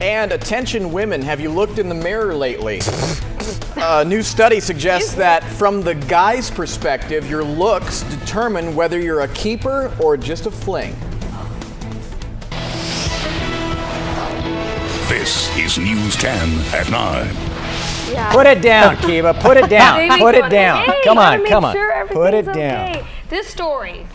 And attention women, have you looked in the mirror lately? A new study suggests that from the guy's perspective, your looks determine whether you're a keeper or just a fling. This is News 10 at 9. Yeah. Put it down, Kiva. Put it down. Put it down. Hey, come on, make come on. sure Put it everything's down. okay. This story.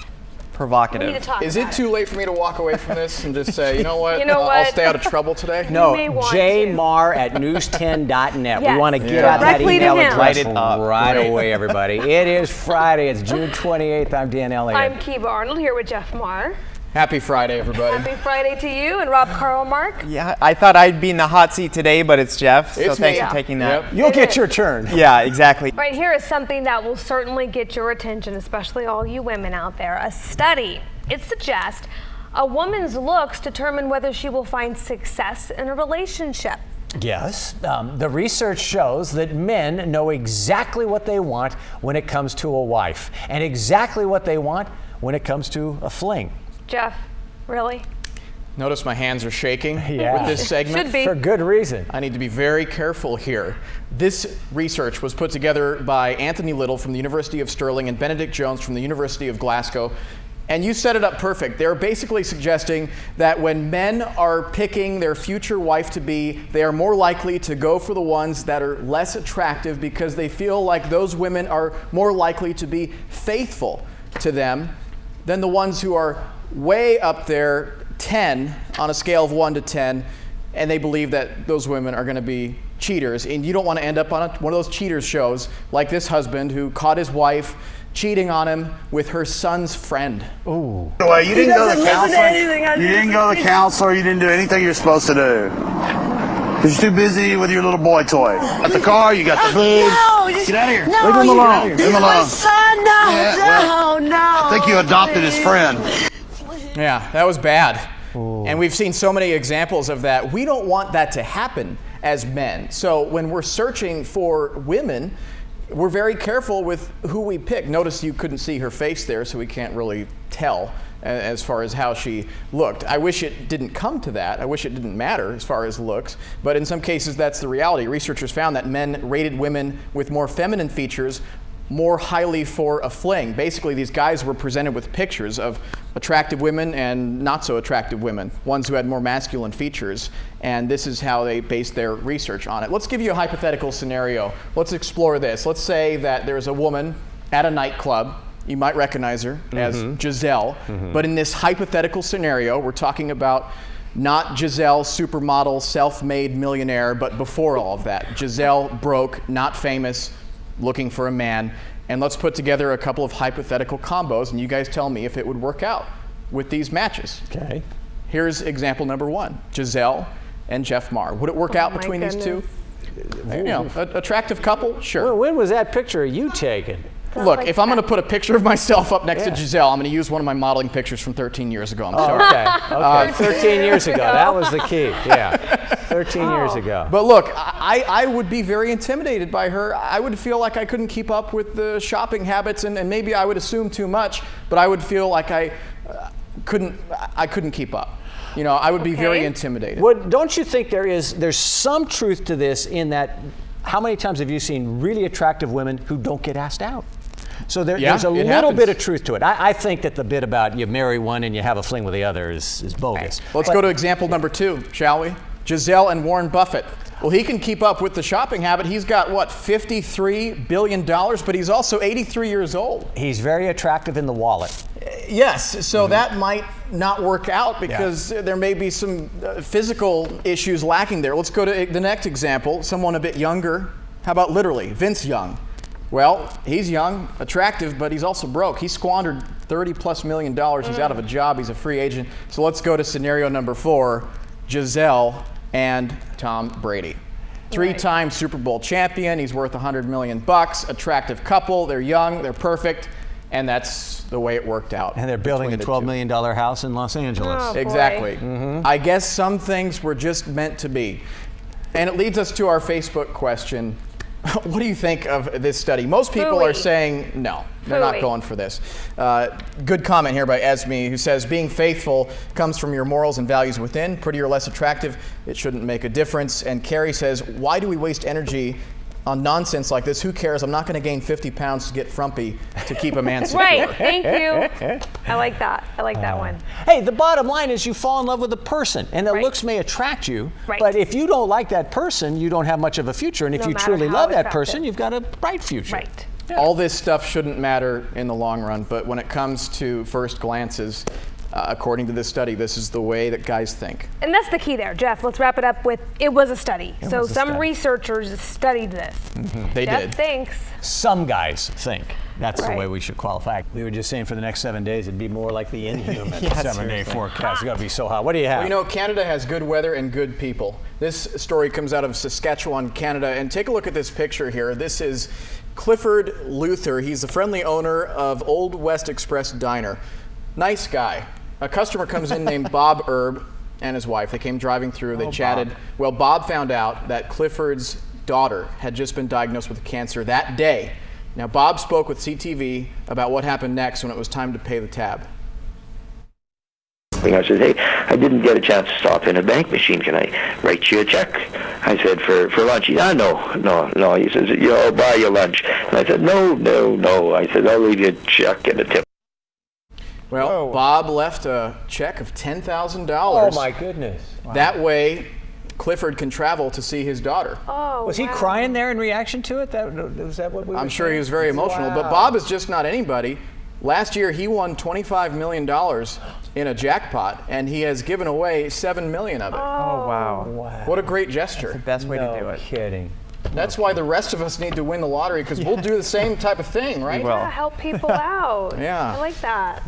We need to Provocative. talk Is about it too late for me to walk away from this and just say, you know what, You know I'll what? stay out of trouble today? may No, want J to. Maher at news10.net. Yes. We want to get Yeah. out that Directly to email him. address Write it up. right Great. away, everybody. It is Friday. It's June 28th. I'm Dan Elliott. I'm Kiva Arnold here with Jeff Maher. Happy Friday, everybody. Happy Friday to you and Rob Carl-Mark. Yeah, I thought I'd be in the hot seat today, but it's Jeff. So It's thanks me. for taking that. Yep. You'll get your turn. Yeah, exactly. Right here is something that will certainly get your attention, especially all you women out there. A study. It suggests a woman's looks determine whether she will find success in a relationship. Yes, the research shows that men know exactly what they want when it comes to a wife, and exactly what they want when it comes to a fling. Jeff, really? Notice my hands are shaking Yeah. with this segment. Should be. For good reason. I need to be very careful here. This research was put together by Anthony Little from the University of Stirling and Benedict Jones from the University of Glasgow. And you set it up perfect. They're basically suggesting that when men are picking their future wife-to-be, they are more likely to go for the ones that are less attractive because they feel like those women are more likely to be faithful to them than the ones who are way up there, 10 on a scale of 1 to 10, and they believe that those women are going to be cheaters. And you don't want to end up on one of those cheaters shows like this husband who caught his wife cheating on him with her son's friend. Ooh. Well, you didn't go to the counselor. anything I You do. didn't go to the counselor. You didn't do anything you're supposed to do. Because you're too busy with your little boy toy. Got the car, you got the food. Get out of here. Leave him alone. Leave him alone. Son, Yeah, well, no. I think you adopted his friend. Yeah, that was bad. And we've seen so many examples of that. We don't want that to happen as men. So when we're searching for women, we're very careful with who we pick. Notice you couldn't see her face there, so we can't really tell as far as how she looked. I wish it didn't come to that. I wish it didn't matter as far as looks, but in some cases that's the reality. Researchers found that men rated women with more feminine features more highly for a fling. Basically, these guys were presented with pictures of attractive women and not so attractive women, ones who had more masculine features, and this is how they based their research on it. Let's give you a hypothetical scenario. Let's explore this. Let's say that there's a woman at a nightclub. You might recognize her as Giselle, but in this hypothetical scenario, we're talking about not Giselle, supermodel, self-made millionaire, but before all of that. Giselle, broke, not famous, looking for a man. And let's put together a couple of hypothetical combos, and you guys tell me if it would work out with these matches. Okay. Here's example number one, Giselle and Jeff Maher. Would it work out my between these two? goodness. You know, attractive couple? Sure. Well, when was that picture of you taken? Look, like if I'm going to that. put a picture of myself up next Yeah. to Giselle, I'm going to use one of my modeling pictures from 13 years ago. I'm sorry. Okay. 13 years ago. That was the key. Yeah. 13 years ago. But look, I would be very intimidated by her. I would feel like I couldn't keep up with the shopping habits, and maybe I would assume too much, but I would feel like I couldn't keep up. You know, I would be very Okay. intimidated. Don't you think there's some truth to this in that how many times have you seen really attractive women who don't get asked out? So there's a it little happens. bit of truth to it. I think that the bit about you marry one and you have a fling with the other is bogus. Let's go to example number two, shall we? Giselle and Warren Buffett. Well, he can keep up with the shopping habit. He's got, what, $53 billion, but he's also 83 years old. He's very attractive in the wallet. Yes, so that might not work out because there may be some physical issues lacking there. Let's go to the next example, someone a bit younger. How about literally, Vince Young? Well, he's young, attractive, but he's also broke. He squandered $30+ million. He's out of a job. He's a free agent. So let's go to scenario number 4, Giselle and Tom Brady. 3-time Super Bowl champion. He's worth $100 million. Attractive couple. They're young. They're perfect. And that's the way it worked out. And they're building a $12 million house in Los Angeles. Oh, boy. Exactly. I guess some things were just meant to be. And it leads us to our Facebook question. What do you think of this study? Most people are saying no, they're not going for this. Good comment here by Esme, who says being faithful comes from your morals and values within. Pretty or less attractive, it shouldn't make a difference. And Carrie says, why do we waste energy on nonsense like this? Who cares? I'm not going to gain 50 pounds to get frumpy to keep a man secure. Right, thank you. I like that. I like that one. Hey, the bottom line is you fall in love with a person, and the Right. looks may attract you, Right. but if you don't like that person, you don't have much of a future. And if No you matter truly how love that attractive. person, you've got a bright future. Right. All this stuff shouldn't matter in the long run, but when it comes to first glances, according to this study, this is the way that guys think. And that's the key there, Jeff. Let's wrap it up with it was a study. was So a some study. researchers studied this. They Jeff did. thinks. Some guys think. That's the Right. way we should qualify. We were just saying for the next 7 days, it'd be more like the inhuman Yeah, 7-day seriously. forecast. It's going to be so hot. What do you have? Well, you know, Canada has good weather and good people. This story comes out of Saskatchewan, Canada, and take a look at this picture here. This is Clifford Luther. He's the friendly owner of Old West Express Diner. Nice guy. A customer comes in named Bob Erb and his wife. They came driving through, they chatted. Bob. Well, Bob found out that Clifford's daughter had just been diagnosed with cancer that day. Now, Bob spoke with CTV about what happened next when it was time to pay the tab. I said, hey, I didn't get a chance to stop in a bank machine. Can I write you a check? I said, for lunch. He said, no. He says, I'll buy you lunch. And I said, no. I said, I'll leave you a check and a tip. Well, Whoa. Bob left a check of $10,000. Oh, my goodness. Wow. That way, Clifford can travel to see his daughter. Oh, Was he wow. crying there in reaction to it? Was that what we were I'm sure he saying? was very emotional, but Wow. Bob is just not anybody. Last year, he won $25 million in a jackpot, and he has given away $7 million of it. Oh, wow. Wow. What a great gesture. Best way to do No it. kidding. That's why the rest of us need to win the lottery, because we'll do the same type of thing, right? will. Yeah, help people out. Yeah. I like that.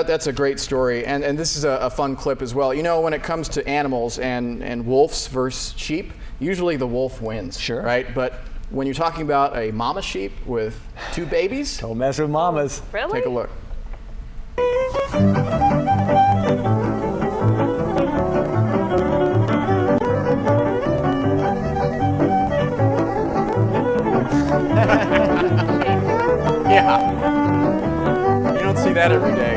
That's a great story, and this is a fun clip as well. You know, when it comes to animals and wolves versus sheep, usually the wolf wins, Sure. right? But when you're talking about a mama sheep with 2 babies, Don't mess with mamas. Really? take a look. Yeah. You don't see that every day.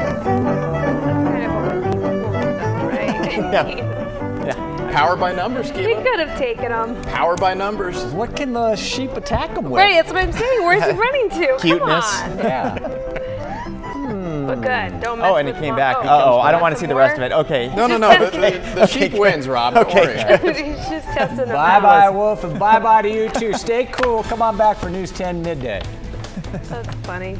Kind of a right? Power by numbers, He Kiva. could have taken him. Power by numbers. What can the sheep attack them with? Right, that's what I'm saying. Where's he running to? Cuteness. Come on. Yeah. But good. Don't mess Oh, and he with came mom. back. Oh, Uh-oh, I don't want want to see the rest of it. Okay. No. The sheep wins, Rob. Don't worry. He's just testing him Bye-bye, out. Wolf, and bye-bye to you too. Stay cool. Come on back for News 10 Midday. That's funny.